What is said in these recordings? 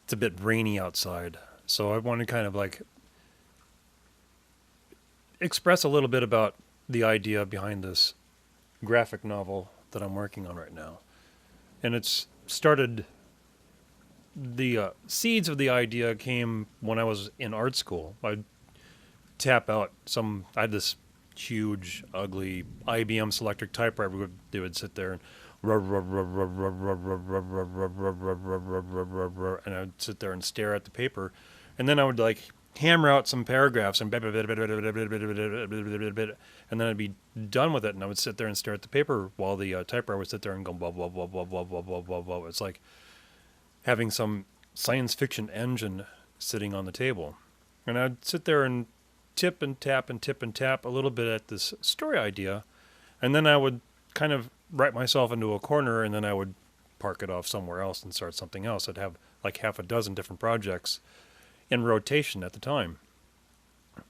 it's a bit rainy outside. So I want to kind of like express a little bit about the idea behind this graphic novel that I'm working on right now. And it's started, the seeds of the idea came when I was in art school. I'd tap out I had this huge, ugly IBM Selectric typewriter. They would sit there and and I would sit there and stare at the paper, and then I would like hammer out some paragraphs and then I'd be done with it, and I would sit there and stare at the paper while the typewriter would sit there and go blah blah blah blah blah blah blah blah blah. It's like having some science fiction engine sitting on the table, and I'd sit there and tip and tap and tip and tap a little bit at this story idea, and then I would kind of write myself into a corner, and then I would park it off somewhere else and start something else. I'd have like half a dozen different projects in rotation at the time,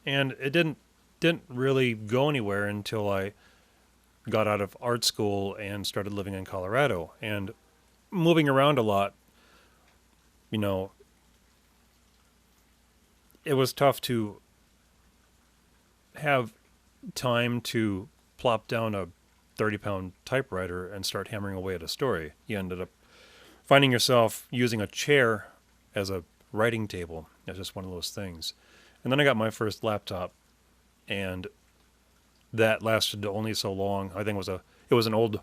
and it didn't really go anywhere until I got out of art school and started living in Colorado and moving around a lot. You know, it was tough to have time to plop down a 30-pound typewriter and start hammering away at a story. You ended up finding yourself using a chair as a writing table. It's just one of those things. And then I got my first laptop, and that lasted only so long. I think it was an old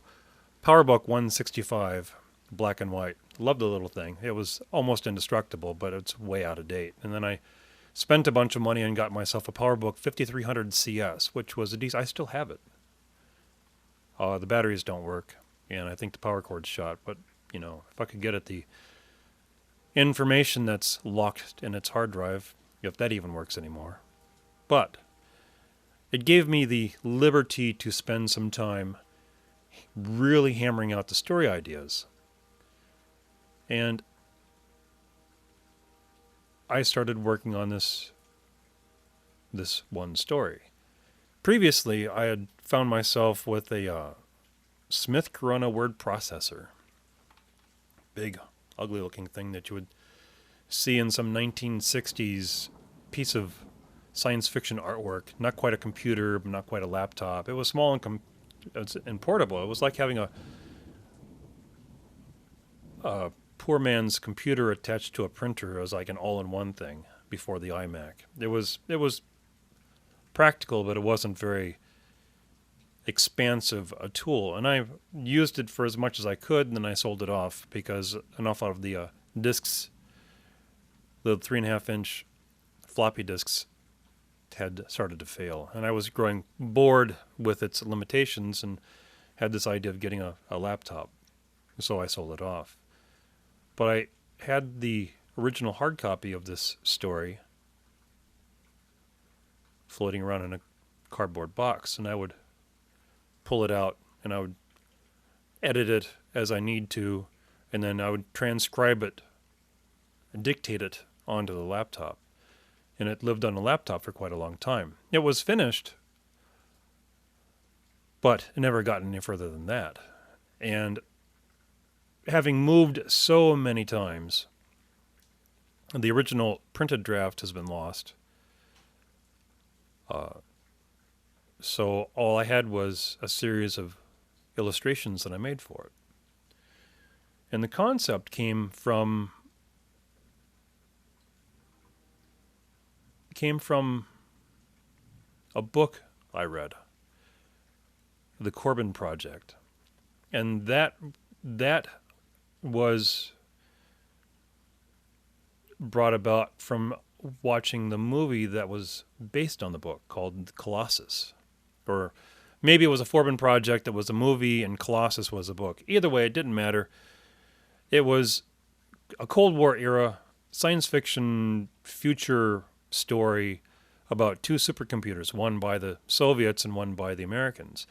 PowerBook 165, black and white. Loved the little thing. It was almost indestructible, but it's way out of date. And then I spent a bunch of money and got myself a PowerBook 5300 CS, which was a decent. I still have it. The batteries don't work, and I think the power cord's shot. But if I could get at the information that's locked in its hard drive, if that even works anymore. But it gave me the liberty to spend some time really hammering out the story ideas. And I started working on this one story. Previously, I had found myself with a Smith Corona word processor. Big, ugly-looking thing that you would see in some 1960s piece of science fiction artwork. Not quite a computer, but not quite a laptop. It was small and portable. It was like having a poor man's computer attached to a printer. It was like an all-in-one thing before the iMac. It was practical, but it wasn't very expansive a tool. And I used it for as much as I could, and then I sold it off because enough out of the discs, the 3.5-inch floppy disks, had started to fail. And I was growing bored with its limitations and had this idea of getting a laptop. So I sold it off. But I had the original hard copy of this story floating around in a cardboard box, and I would pull it out and I would edit it as I need to, and then I would transcribe it and dictate it onto the laptop. And it lived on a laptop for quite a long time. It was finished, but it never got any further than that. And having moved so many times, the original printed draft has been lost. So all I had was a series of illustrations that I made for it. And the concept came from a book I read, The Corbin Project. And that was brought about from watching the movie that was based on the book called Colossus. Or maybe it was a Corbin Project that was a movie and Colossus was a book. Either way, it didn't matter. It was a Cold War era science fiction future story about two supercomputers, one by the Soviets and one by the Americans.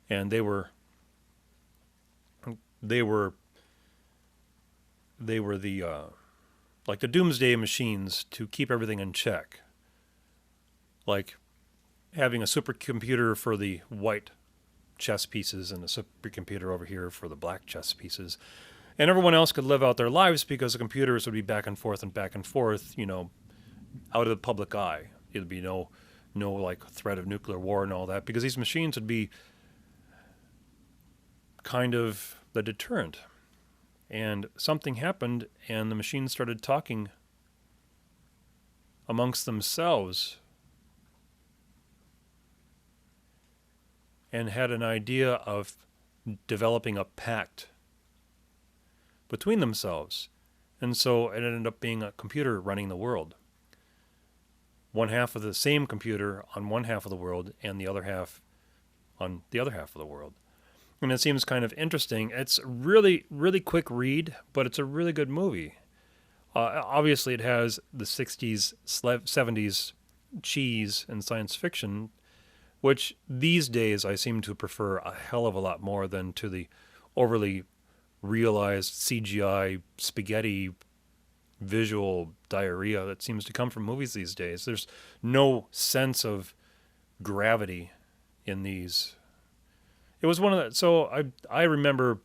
And they were the like the doomsday machines to keep everything in check. Like having a supercomputer for the white chess pieces and a supercomputer over here for the black chess pieces. And everyone else could live out their lives because the computers would be back and forth, out of the public eye. It'd be no like threat of nuclear war and all that, because these machines would be kind of the deterrent. And something happened, and the machines started talking amongst themselves and had an idea of developing a pact between themselves. And so it ended up being a computer running the world. One half of the same computer on one half of the world and the other half on the other half of the world. And it seems kind of interesting. It's really, really quick read, but it's a really good movie. Obviously, it has the 60s, 70s cheese and science fiction, which these days I seem to prefer a hell of a lot more than to the overly realized CGI spaghetti visual diarrhea that seems to come from movies these days. There's no sense of gravity in these. It was one of the, so I remember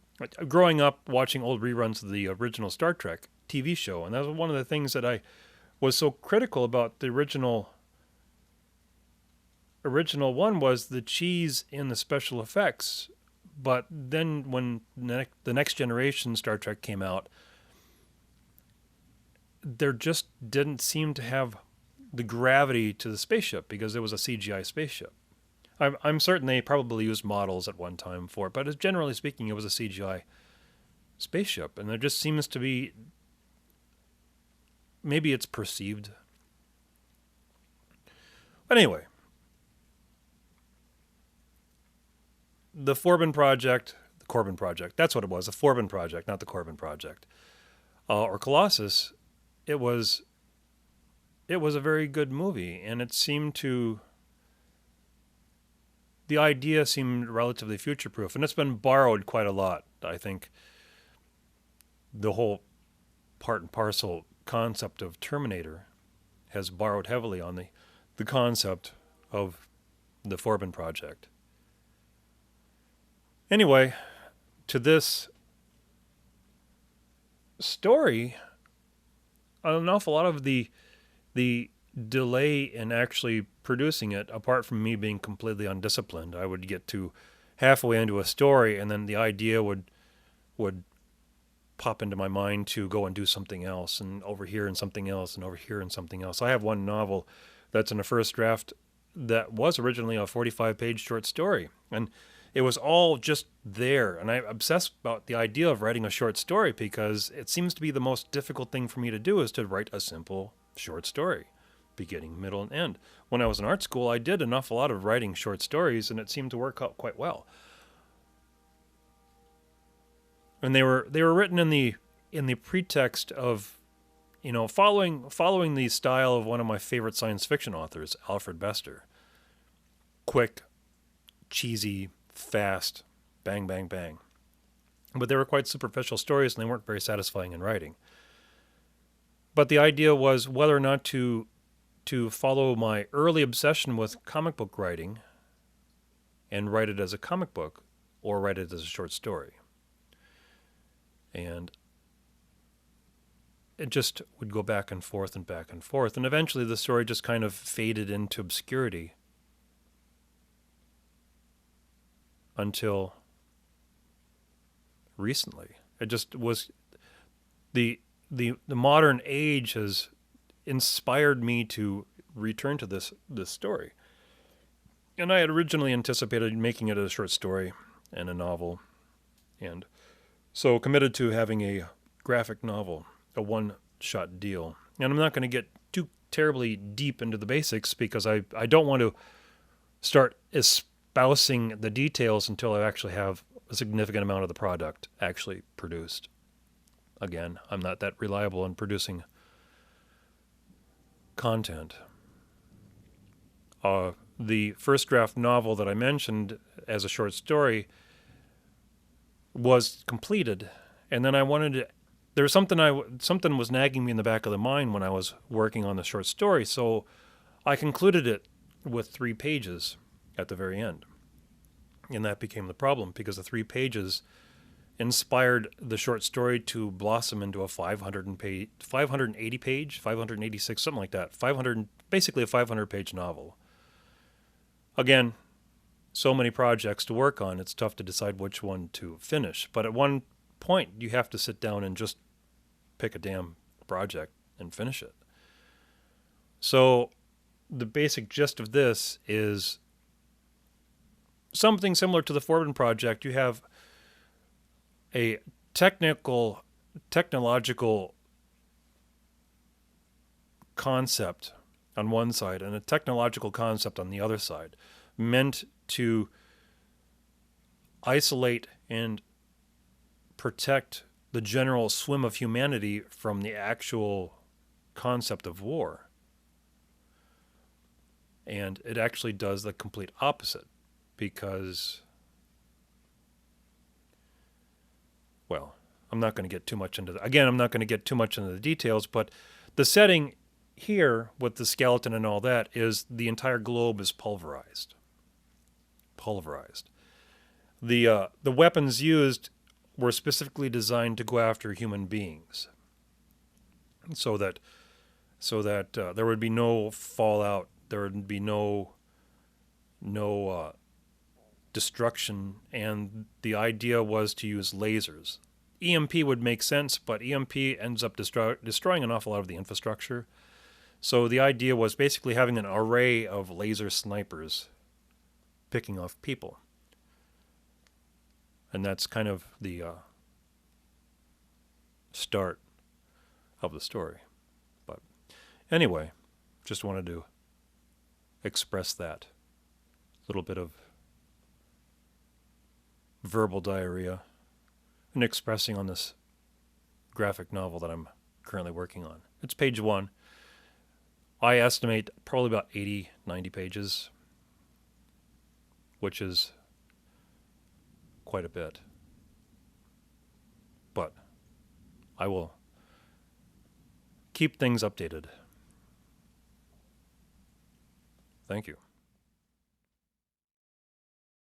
growing up watching old reruns of the original Star Trek TV show, and that was one of the things that I was so critical about the original one was the cheese in the special effects. But then when the Next Generation Star Trek came out, there just didn't seem to have the gravity to the spaceship because it was a CGI spaceship. I'm certain they probably used models at one time for it, but generally speaking, it was a CGI spaceship. And there just seems to be, maybe it's perceived. But anyway, the Corbin Project, that's what it was, the Corbin Project, not the Corbin Project, or Colossus, it was a very good movie, and it seemed to, the idea seemed relatively future-proof, and it's been borrowed quite a lot. I think the whole part and parcel concept of Terminator has borrowed heavily on the concept of the Corbin Project. Anyway, to this story, an awful lot of the delay in actually producing it, apart from me being completely undisciplined, I would get to halfway into a story and then the idea would pop into my mind to go and do something else, and over here and something else, and over here and something else. I have one novel that's in a first draft that was originally a 45-page short story, and it was all just there, and I obsess about the idea of writing a short story because it seems to be the most difficult thing for me to do is to write a simple short story, beginning, middle, and end. When I was in art school, I did an awful lot of writing short stories, and it seemed to work out quite well. And they were written in the pretext of, following the style of one of my favorite science fiction authors, Alfred Bester. Quick, cheesy, fast, bang, bang, bang. But they were quite superficial stories, and they weren't very satisfying in writing. But the idea was whether or not to follow my early obsession with comic book writing and write it as a comic book or write it as a short story. And it just would go back and forth and back and forth. And eventually the story just kind of faded into obscurity until recently. It just was the modern age has inspired me to return to this story. And I had originally anticipated making it a short story and a novel, and so committed to having a graphic novel, a one-shot deal. And I'm not going to get too terribly deep into the basics because I don't want to start espousing the details until I actually have a significant amount of the product actually produced. Again, I'm not that reliable in producing content. The first draft novel that I mentioned as a short story was completed, and then I wanted to. There was something was nagging me in the back of the mind when I was working on the short story, so I concluded it with 3 pages at the very end, and that became the problem because the 3 pages inspired the short story to blossom into a 580 page, 586, something like that. 500, basically a 500 page novel. Again, so many projects to work on, it's tough to decide which one to finish. But at one point, you have to sit down and just pick a damn project and finish it. So the basic gist of this is something similar to the Forbin project. You have a technological concept on one side and a technological concept on the other side, meant to isolate and protect the general swim of humanity from the actual concept of war. And it actually does the complete opposite, because, well, I'm not going to get too much into that. Again, I'm not going to get too much into the details, but the setting here with the skeleton and all that is the entire globe is pulverized. The weapons used were specifically designed to go after human beings, so that there would be no fallout, there would be no destruction, and the idea was to use lasers. EMP would make sense, but EMP ends up destroying an awful lot of the infrastructure. So the idea was basically having an array of laser snipers picking off people. And that's kind of the start of the story. But anyway, just wanted to express that little bit of verbal diarrhea and expressing on this graphic novel that I'm currently working on. It's page 1. I estimate probably about 80, 90 pages, which is quite a bit. But I will keep things updated. Thank you.